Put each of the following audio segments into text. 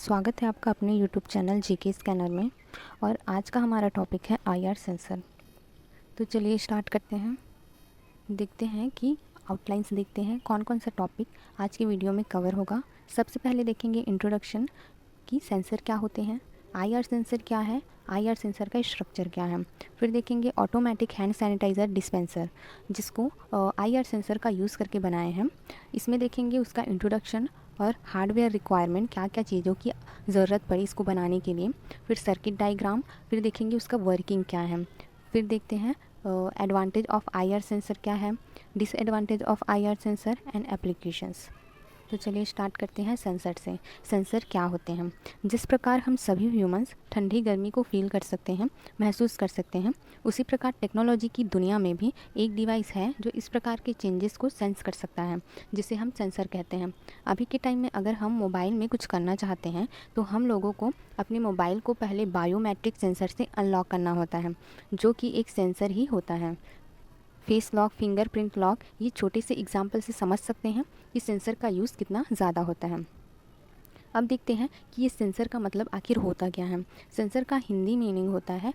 स्वागत है आपका अपने YouTube चैनल जीके स्कैनर में। और आज का हमारा टॉपिक है आईआर सेंसर। तो चलिए स्टार्ट करते हैं। देखते हैं कि आउटलाइंस देखते हैं कौन कौन सा टॉपिक आज के वीडियो में कवर होगा। सबसे पहले देखेंगे इंट्रोडक्शन कि सेंसर क्या होते हैं, आईआर सेंसर क्या है, आईआर सेंसर का स्ट्रक्चर क्या है। फिर देखेंगे ऑटोमेटिक हैंड सैनिटाइज़र डिस्पेंसर, जिसको आईआर सेंसर का यूज़ करके बनाए हैं। इसमें देखेंगे उसका इंट्रोडक्शन और हार्डवेयर रिक्वायरमेंट, क्या क्या चीज़ों की ज़रूरत पड़ी इसको बनाने के लिए। फिर सर्किट डायग्राम, फिर देखेंगे उसका वर्किंग क्या है। फिर देखते हैं एडवांटेज ऑफ आईआर सेंसर क्या है, disadvantage of IR sensor and applications. तो चलिए स्टार्ट करते हैं सेंसर से। सेंसर क्या होते हैं? जिस प्रकार हम सभी ह्यूमंस ठंडी गर्मी को फील कर सकते हैं, महसूस कर सकते हैं, उसी प्रकार टेक्नोलॉजी की दुनिया में भी एक डिवाइस है जो इस प्रकार के चेंजेस को सेंस कर सकता है, जिसे हम सेंसर कहते हैं। अभी के टाइम में अगर हम मोबाइल में कुछ करना चाहते हैं तो हम लोगों को अपने मोबाइल को पहले बायोमेट्रिक सेंसर से अनलॉक करना होता है, जो कि एक सेंसर ही होता है। फेस लॉक, फिंगरप्रिंट लॉक, ये छोटे से एग्जाम्पल से समझ सकते हैं कि सेंसर का यूज़ कितना ज़्यादा होता है। अब देखते हैं कि ये सेंसर का मतलब आखिर होता क्या है। सेंसर का हिंदी मीनिंग होता है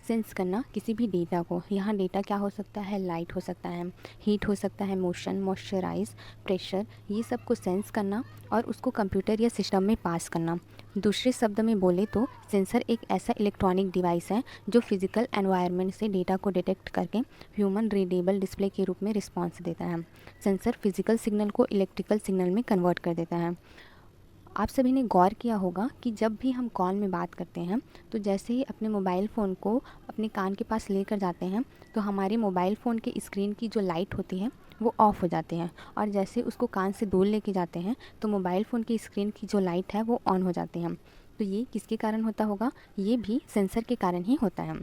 सेंस करना किसी भी डेटा को। यहाँ डेटा क्या हो सकता है? लाइट हो सकता है, हीट हो सकता है, मोशन, मॉइस्चराइज, प्रेशर, ये सब को सेंस करना और उसको कंप्यूटर या सिस्टम में पास करना। दूसरे शब्द में बोले तो सेंसर एक ऐसा इलेक्ट्रॉनिक डिवाइस है जो फिजिकल एनवायरनमेंट से डेटा को डिटेक्ट करके ह्यूमन रीडेबल डिस्प्ले के रूप में रिस्पॉन्स देता है। सेंसर फिजिकल सिग्नल को इलेक्ट्रिकल सिग्नल में कन्वर्ट कर देता है। आप सभी ने गौर किया होगा कि जब भी हम कॉल में बात करते हैं तो जैसे ही अपने मोबाइल फ़ोन को अपने कान के पास लेकर जाते हैं तो हमारे मोबाइल फ़ोन के स्क्रीन की जो लाइट होती है वो ऑफ़ हो जाती है, और जैसे उसको कान से दूर लेके जाते हैं तो मोबाइल फ़ोन की स्क्रीन की जो लाइट है वो ऑन हो जाती है। तो ये किसके कारण होता होगा? ये भी सेंसर के कारण ही होता है।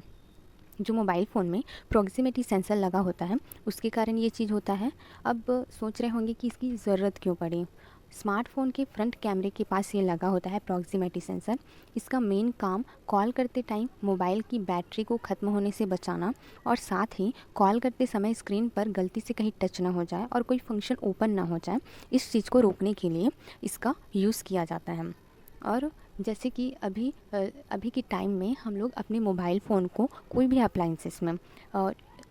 जो मोबाइल फ़ोन में प्रॉक्सिमिटी सेंसर लगा होता है उसके कारण ये चीज़ होता है। अब सोच रहे होंगे कि इसकी ज़रूरत क्यों पड़ी। स्मार्टफ़ोन के फ्रंट कैमरे के पास ये लगा होता है प्रॉक्सिमिटी सेंसर। इसका मेन काम कॉल करते टाइम मोबाइल की बैटरी को ख़त्म होने से बचाना, और साथ ही कॉल करते समय स्क्रीन पर गलती से कहीं टच ना हो जाए और कोई फंक्शन ओपन ना हो जाए, इस चीज़ को रोकने के लिए इसका यूज़ किया जाता है। और जैसे कि अभी के टाइम में हम लोग अपने मोबाइल फ़ोन को कोई भी अप्लाइंसेस में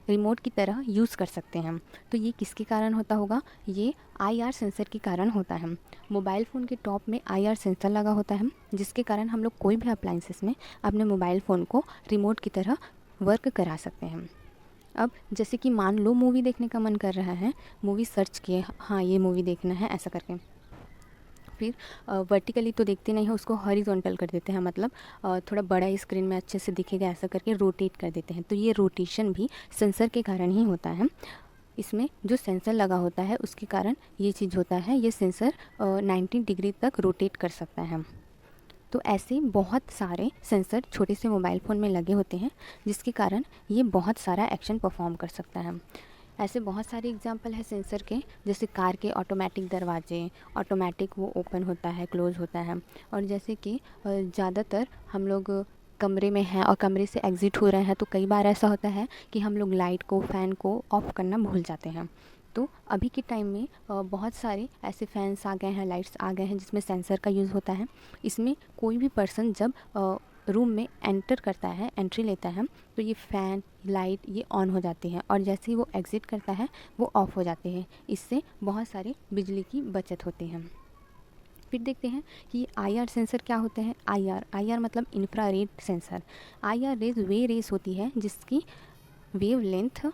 रिमोट की तरह यूज़ कर सकते हैं। तो ये किसके कारण होता होगा? ये आईआर सेंसर के कारण होता है। मोबाइल फ़ोन के टॉप में आईआर सेंसर लगा होता है, जिसके कारण हम लोग कोई भी अप्लाइंसेस में अपने मोबाइल फ़ोन को रिमोट की तरह वर्क करा सकते हैं। अब जैसे कि मान लो मूवी देखने का मन कर रहा है, मूवी सर्च किए, हाँ ये मूवी देखना है ऐसा करके, फिर वर्टिकली तो देखते नहीं हैं, उसको हॉरिजॉन्टल कर देते हैं, मतलब थोड़ा बड़ा स्क्रीन में अच्छे से दिखेगा ऐसा करके रोटेट कर देते हैं। तो ये रोटेशन भी सेंसर के कारण ही होता है। इसमें जो सेंसर लगा होता है उसके कारण ये चीज़ होता है। ये सेंसर 90 डिग्री तक रोटेट कर सकता है। तो ऐसे बहुत सारे सेंसर छोटे से मोबाइल फ़ोन में लगे होते हैं, जिसके कारण ये बहुत सारा एक्शन परफॉर्म कर सकता है। ऐसे बहुत सारे एग्जांपल है सेंसर के, जैसे कार के ऑटोमेटिक दरवाजे, ऑटोमेटिक वो ओपन होता है, क्लोज़ होता है। और जैसे कि ज़्यादातर हम लोग कमरे में हैं और कमरे से एग्ज़िट हो रहे हैं तो कई बार ऐसा होता है कि हम लोग लाइट को, फ़ैन को ऑफ़ करना भूल जाते हैं। तो अभी के टाइम में बहुत सारे ऐसे फ़ैन्स आ गए हैं, लाइट्स आ गए हैं जिसमें सेंसर का यूज़ होता है। इसमें कोई भी पर्सन जब रूम में एंटर करता है, एंट्री लेता है, तो ये फ़ैन, लाइट ये ऑन हो जाती है, और जैसे ही वो एग्ज़िट करता है वो ऑफ़ हो जाते हैं। इससे बहुत सारे बिजली की बचत होती है। फिर देखते हैं कि आईआर सेंसर क्या होते हैं। आईआर मतलब इंफ्रारेड सेंसर। आईआर रेज वे रेस होती है जिसकी वेव लेंथ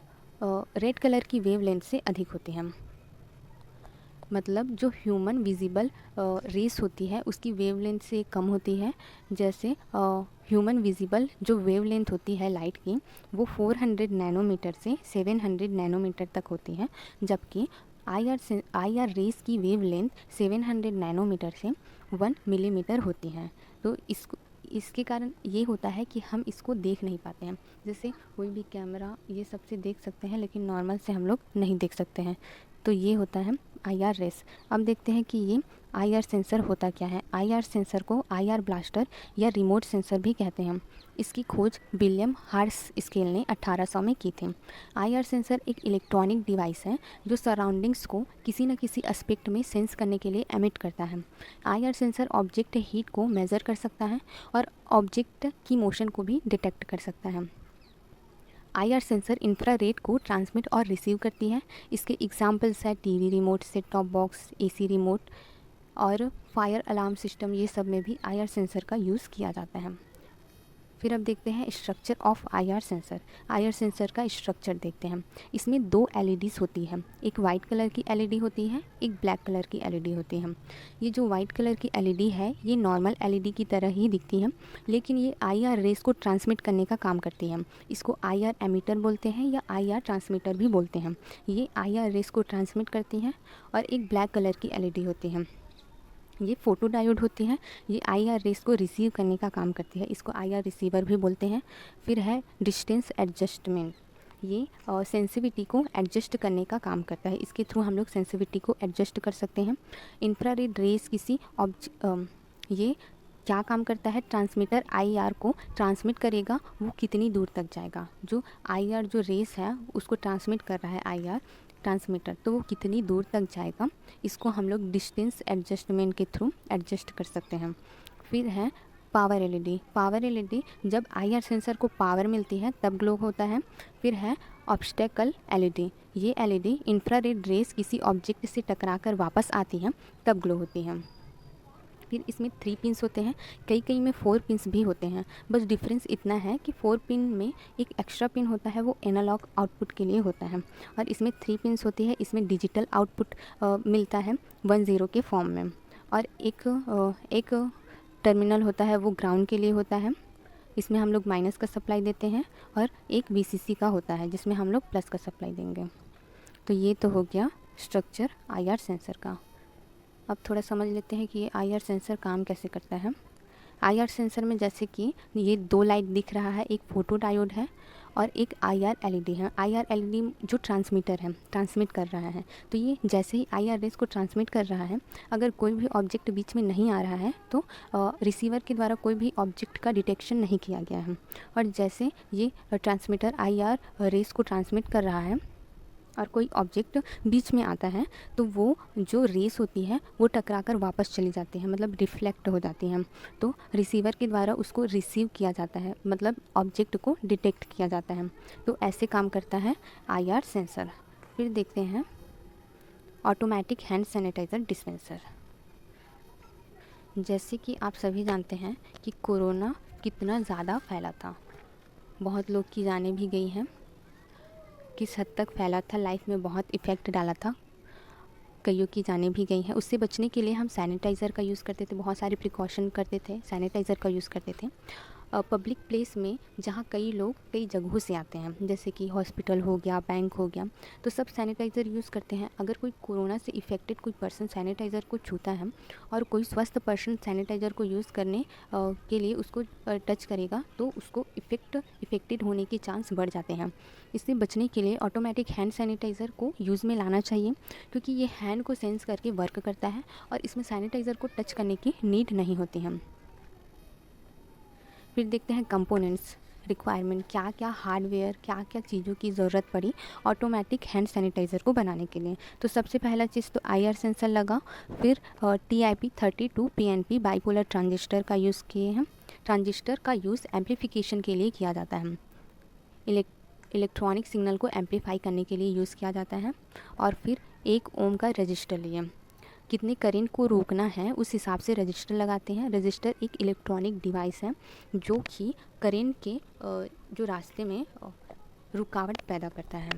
रेड कलर की वेव लेंथ से अधिक होती है। मतलब जो ह्यूमन विजिबल रेस होती है उसकी वेवलेंथ से कम होती है। जैसे ह्यूमन विजिबल जो वेवलेंथ होती है लाइट की, वो 400 नैनोमीटर से 700 नैनोमीटर तक होती है, जबकि आईआर रेस की वेवलेंथ 700 नैनोमीटर से 1 मिलीमीटर होती है। तो इसके कारण ये होता है कि हम इसको देख नहीं पाते हैं। जैसे कोई भी कैमरा ये सबसे देख सकते हैं, लेकिन नॉर्मल से हम लोग नहीं देख सकते हैं। तो ये होता है IR रेस। अब देखते हैं कि ये IR सेंसर होता क्या है। IR सेंसर को IR ब्लास्टर या रिमोट सेंसर भी कहते हैं। इसकी खोज विलियम हार्ट्सस्केल ने 1800 में की थी। IR सेंसर एक इलेक्ट्रॉनिक डिवाइस है जो सराउंडिंग्स को किसी न किसी एस्पेक्ट में सेंस करने के लिए एमिट करता है। IR सेंसर ऑब्जेक्ट हीट को मेज़र कर सकता है और ऑब्जेक्ट की मोशन को भी डिटेक्ट कर सकता है। IR सेंसर इंफ्रारेड को ट्रांसमिट और रिसीव करती है। इसके एग्जाम्पल्स है TV remote, set top box, AC remote और फायर अलार्म सिस्टम। ये सब में भी IR सेंसर का यूज़ किया जाता है। फिर अब देखते हैं structure of IR sensor. IR sensor का स्ट्रक्चर देखते हैं। इसमें 2 LEDs होती है। एक वाइट कलर की LED होती है, एक ब्लैक कलर की LED होती है। ये जो वाइट कलर की LED है ये नॉर्मल LED की तरह ही दिखती है, लेकिन ये IR रेस को ट्रांसमिट करने का काम करती है। इसको IR एमीटर बोलते हैं या IR ट्रांसमीटर भी बोलते हैं। ये IR रेस को ट्रांसमिट करती हैं। और एक ब्लैक कलर की LED होती है, ये फ़ोटो डायोड होती है। ये IR रेस को रिसीव करने का काम करती है, इसको IR रिसीवर भी बोलते हैं। फिर है डिस्टेंस एडजस्टमेंट। ये सेंसिटिविटी को एडजस्ट करने का काम करता है। इसके थ्रू हम लोग सेंसिटिविटी को एडजस्ट कर सकते हैं। इंफ्रारेड रेस किसी ये क्या काम करता है, ट्रांसमीटर IR को ट्रांसमिट करेगा, वो कितनी दूर तक जाएगा। जो IR जो रेस है उसको ट्रांसमिट कर रहा है IR ट्रांसमीटर, तो वो कितनी दूर तक जाएगा, इसको हम लोग डिस्टेंस एडजस्टमेंट के थ्रू एडजस्ट कर सकते हैं। फिर है पावर LED। पावर LED जब IR सेंसर को पावर मिलती है तब ग्लो होता है। फिर है ऑब्स्टेकल LED। ये LED इंफ्रारेड रेस किसी ऑब्जेक्ट से टकराकर वापस आती है तब ग्लो होती है। फिर इसमें 3 पिन्स होते हैं, कई में 4 पिन्स भी होते हैं। बस डिफरेंस इतना है कि 4 पिन में एक एक्स्ट्रा पिन होता है, वो एनालॉग आउटपुट के लिए होता है, और इसमें 3 पिन्स होती है। इसमें डिजिटल आउटपुट मिलता है 1-0 के फॉर्म में। और एक टर्मिनल होता है वो ग्राउंड के लिए होता है, इसमें हम लोग माइनस का सप्लाई देते हैं। और एक VCC का होता है जिसमें हम लोग प्लस का सप्लाई देंगे। तो ये तो हो गया स्ट्रक्चर IR सेंसर का। अब थोड़ा समझ लेते हैं कि ये IR सेंसर काम कैसे करता है। IR सेंसर में जैसे कि ये 2 लाइट दिख रहा है, एक फोटो डायोड है और एक IR LED है। IR LED जो ट्रांसमीटर है, ट्रांसमिट कर रहा है। तो ये जैसे ही IR रेस को ट्रांसमिट कर रहा है, अगर कोई भी ऑब्जेक्ट बीच में नहीं आ रहा है तो रिसीवर के द्वारा कोई भी ऑब्जेक्ट का डिटेक्शन नहीं किया गया है। और जैसे ये ट्रांसमीटर IR रेस को ट्रांसमिट कर रहा है और कोई ऑब्जेक्ट बीच में आता है तो वो जो रेस होती है वो टकराकर वापस चली जाती है, मतलब रिफ्लेक्ट हो जाती है। तो रिसीवर के द्वारा उसको रिसीव किया जाता है, मतलब ऑब्जेक्ट को डिटेक्ट किया जाता है। तो ऐसे काम करता है IR सेंसर। फिर देखते हैं ऑटोमेटिक हैंड सैनिटाइज़र डिस्पेंसर। जैसे कि आप सभी जानते हैं कि कोरोना कितना ज़्यादा फैला था, बहुत लोग की जानें भी गई हैं, किस हद तक फैला था, लाइफ में बहुत इफ़ेक्ट डाला था, कईयों की जानें भी गई हैं। उससे बचने के लिए हम सैनिटाइज़र का यूज़ करते थे, बहुत सारे प्रिकॉशन करते थे, सैनिटाइज़र का यूज़ करते थे। पब्लिक प्लेस में जहाँ कई लोग कई जगहों से आते हैं, जैसे कि हॉस्पिटल हो गया, बैंक हो गया, तो सब सैनिटाइज़र यूज़ करते हैं। अगर कोई कोरोना से इफ़ेक्टेड कोई पर्सन सैनिटाइज़र को छूता है और कोई स्वस्थ पर्सन सैनिटाइज़र को यूज़ करने के लिए उसको टच करेगा तो उसको इफ़ेक्टेड होने के चांस बढ़ जाते हैं। इससे बचने के लिए ऑटोमेटिक हैंड सैनिटाइज़र को यूज़ में लाना चाहिए, क्योंकि ये हैंड को सेंस करके वर्क करता है और इसमें सैनिटाइज़र को टच करने की नीड नहीं होती है। फिर देखते हैं कंपोनेंट्स रिक्वायरमेंट, क्या क्या हार्डवेयर, क्या क्या चीज़ों की ज़रूरत पड़ी ऑटोमेटिक हैंड सैनिटाइज़र को बनाने के लिए। तो सबसे पहला चीज़ तो IR सेंसर लगा। फिर TIP32 PNP बाइपोलर ट्रांजिस्टर का यूज़ किए हैं। ट्रांजिस्टर का यूज़ एम्पलीफिकेशन के लिए किया जाता है, इलेक्ट्रॉनिक सिग्नल को एम्पलीफाई करने के लिए यूज़ किया जाता है। और फिर 1 ओम का रजिस्टर लिए, कितने करंट को रोकना है उस हिसाब से रजिस्टर लगाते हैं। रजिस्टर एक इलेक्ट्रॉनिक डिवाइस है जो कि करंट के जो रास्ते में रुकावट पैदा करता है।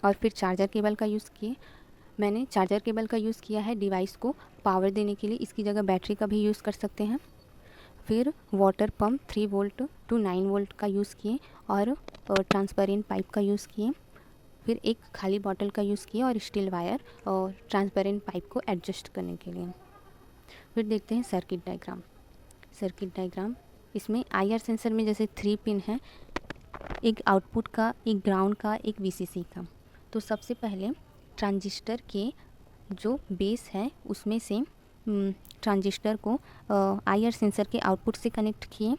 और फिर चार्जर केबल का यूज़ किए, मैंने चार्जर केबल का यूज़ किया है डिवाइस को पावर देने के लिए, इसकी जगह बैटरी का भी यूज़ कर सकते हैं। फिर water pump 3 volt to 9 volt का यूज़ किए और ट्रांसपेरेंट पाइप का यूज़ किए। फिर एक खाली बॉटल का यूज़ किया और स्टील वायर और ट्रांसपेरेंट पाइप को एडजस्ट करने के लिए। फिर देखते हैं सर्किट डायग्राम। इसमें IR सेंसर में जैसे 3 पिन है, एक आउटपुट का, एक ग्राउंड का, एक VCC का। तो सबसे पहले ट्रांजिस्टर के जो बेस है उसमें से ट्रांजिस्टर को IR सेंसर के आउटपुट से कनेक्ट किए।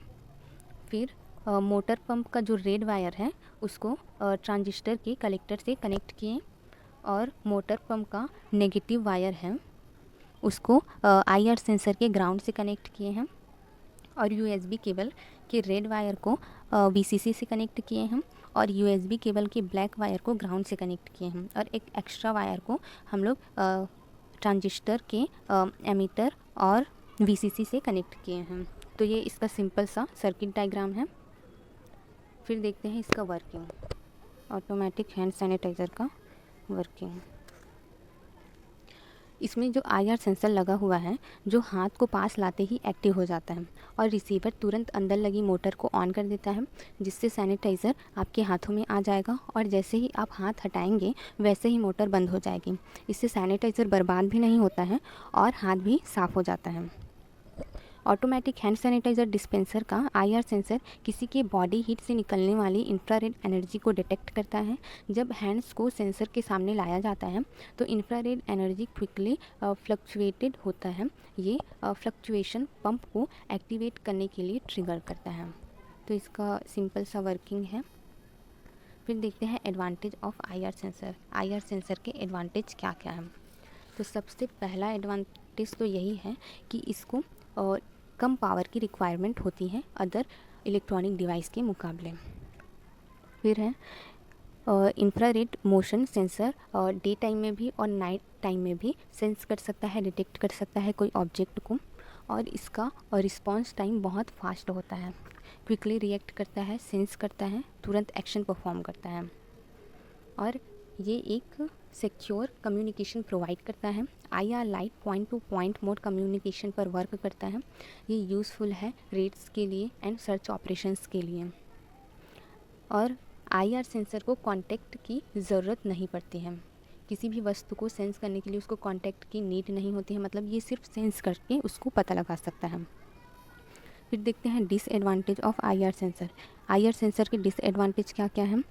फिर मोटर पंप का जो रेड वायर है उसको ट्रांजिस्टर के कलेक्टर से कनेक्ट किए और मोटर पंप का नेगेटिव वायर है उसको IR सेंसर के ग्राउंड से कनेक्ट किए हैं और USB केबल के रेड वायर को VCC से कनेक्ट किए हैं और USB केबल के ब्लैक वायर को ग्राउंड से कनेक्ट किए हैं और एक एक्स्ट्रा वायर को हम लोग ट्रांजिस्टर के एमीटर और VCC से कनेक्ट किए हैं। तो ये इसका सिंपल सा सर्किट डायग्राम है। फिर देखते हैं इसका वर्किंग, ऑटोमेटिक हैंड सैनिटाइज़र का वर्किंग। इसमें जो IR सेंसर लगा हुआ है जो हाथ को पास लाते ही एक्टिव हो जाता है और रिसीवर तुरंत अंदर लगी मोटर को ऑन कर देता है, जिससे सैनिटाइज़र आपके हाथों में आ जाएगा और जैसे ही आप हाथ हटाएंगे वैसे ही मोटर बंद हो जाएगी। इससे सैनिटाइज़र बर्बाद भी नहीं होता है और हाथ भी साफ़ हो जाता है। ऑटोमेटिक हैंड सैनिटाइज़र डिस्पेंसर का IR सेंसर किसी के बॉडी हीट से निकलने वाली इंफ्रारेड एनर्जी को डिटेक्ट करता है। जब हैंड्स को सेंसर के सामने लाया जाता है तो इंफ्रारेड एनर्जी क्विकली फ्लक्चुएटेड होता है। ये फ्लक्चुएशन पंप को एक्टिवेट करने के लिए ट्रिगर करता है। तो इसका सिंपल सा वर्किंग है। फिर देखते हैं advantage of IR sensor. IR sensor के एडवांटेज क्या क्या हैं। तो सबसे पहला एडवांटेज तो यही है कि इसको कम पावर की रिक्वायरमेंट होती है अदर इलेक्ट्रॉनिक डिवाइस के मुकाबले। फिर है infrared motion sensor day time में भी और नाइट टाइम में भी सेंस कर सकता है, डिटेक्ट कर सकता है कोई ऑब्जेक्ट को और इसका रिस्पॉन्स टाइम बहुत फास्ट होता है, क्विकली रिएक्ट करता है, सेंस करता है, तुरंत एक्शन परफॉर्म करता है और ये एक सिक्योर कम्युनिकेशन प्रोवाइड करता है। IR light point two point mode communication पर वर्क करता है। ये यूज़फुल है रेड्स के लिए एंड सर्च ऑपरेशंस के लिए। और IR सेंसर को कांटेक्ट की ज़रूरत नहीं पड़ती है, किसी भी वस्तु को सेंस करने के लिए उसको कांटेक्ट की नीड नहीं होती है, मतलब ये सिर्फ सेंस करके उसको पता लगा सकता है। फिर देखते हैं disadvantage of IR sensor. IR sensor के डिसएडवांटेज क्या क्या है।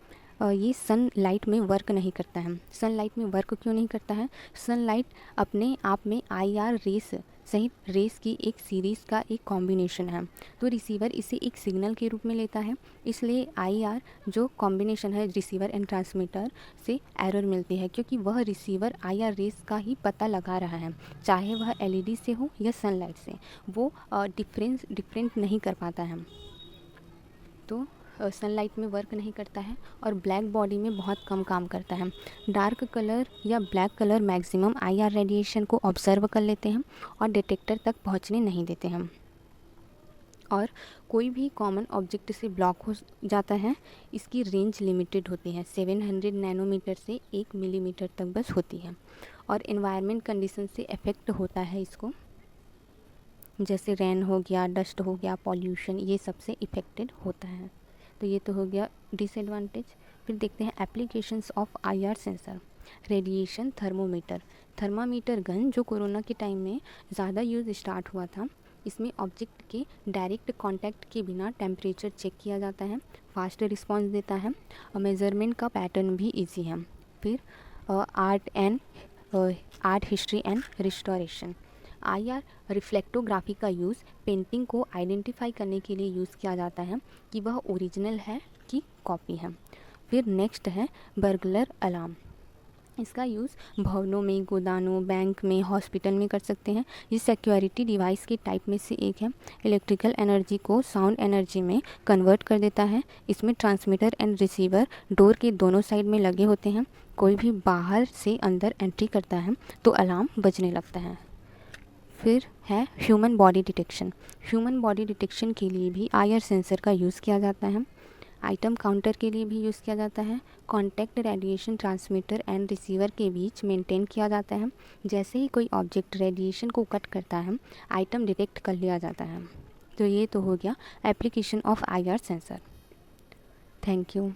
ये सनलाइट में वर्क नहीं करता है। सनलाइट में वर्क क्यों नहीं करता है। सनलाइट अपने आप में IR रेस सहित रेस की एक सीरीज़ का एक कॉम्बिनेशन है, तो रिसीवर इसे एक सिग्नल के रूप में लेता है, इसलिए IR जो कॉम्बिनेशन है रिसीवर एंड ट्रांसमीटर से एरर मिलती है क्योंकि वह रिसीवर IR रेस का ही पता लगा रहा है, चाहे वह LED से हो या सनलाइट से, वो डिफरेंट नहीं कर पाता है। तो सनलाइट में वर्क नहीं करता है और ब्लैक बॉडी में बहुत कम काम करता है। डार्क कलर या black colour maximum IR radiation को ऑब्जर्व कर लेते हैं और डिटेक्टर तक पहुंचने नहीं देते हैं और कोई भी कॉमन ऑब्जेक्ट से ब्लॉक हो जाता है। इसकी रेंज लिमिटेड होती है, 700 नैनोमीटर से 1 मिलीमीटर तक बस होती है और एनवायरनमेंट कंडीशन से इफ़ेक्ट होता है इसको, जैसे रेन हो गया, डस्ट हो गया, पॉल्यूशन, ये सबसे इफ़ेक्टेड होता है। तो ये तो हो गया डिसएडवांटेज। फिर देखते हैं applications of IR sensor. Radiation thermometer, thermometer gun जो कोरोना के टाइम में ज़्यादा यूज़ स्टार्ट हुआ था, इसमें ऑब्जेक्ट के डायरेक्ट कांटेक्ट के बिना टेम्परेचर चेक किया जाता है, फास्ट रिस्पांस देता है और मेज़रमेंट का पैटर्न भी इजी है। फिर art history and restoration. IR रिफ्लेक्टोग्राफी का यूज़ पेंटिंग को आइडेंटिफाई करने के लिए यूज़ किया जाता है कि वह ओरिजिनल है कि कॉपी है। फिर नेक्स्ट है बर्गलर अलार्म। इसका यूज़ भवनों में, गोदामों, बैंक में, हॉस्पिटल में कर सकते हैं। ये सिक्योरिटी डिवाइस के टाइप में से एक है। इलेक्ट्रिकल एनर्जी को साउंड एनर्जी में कन्वर्ट कर देता है। इसमें ट्रांसमीटर एंड रिसीवर डोर के दोनों साइड में लगे होते हैं। कोई भी बाहर से अंदर एंट्री करता है तो अलार्म बजने लगता है। फिर है human body detection. Human body detection के लिए भी IR सेंसर का यूज़ किया जाता है। आइटम काउंटर के लिए भी यूज़ किया जाता है। Contact radiation transmitter and receiver के बीच मेंटेन किया जाता है। जैसे ही कोई ऑब्जेक्ट रेडिएशन को कट करता है, आइटम डिटेक्ट कर लिया जाता है। तो ये तो हो गया application of IR sensor. Thank you.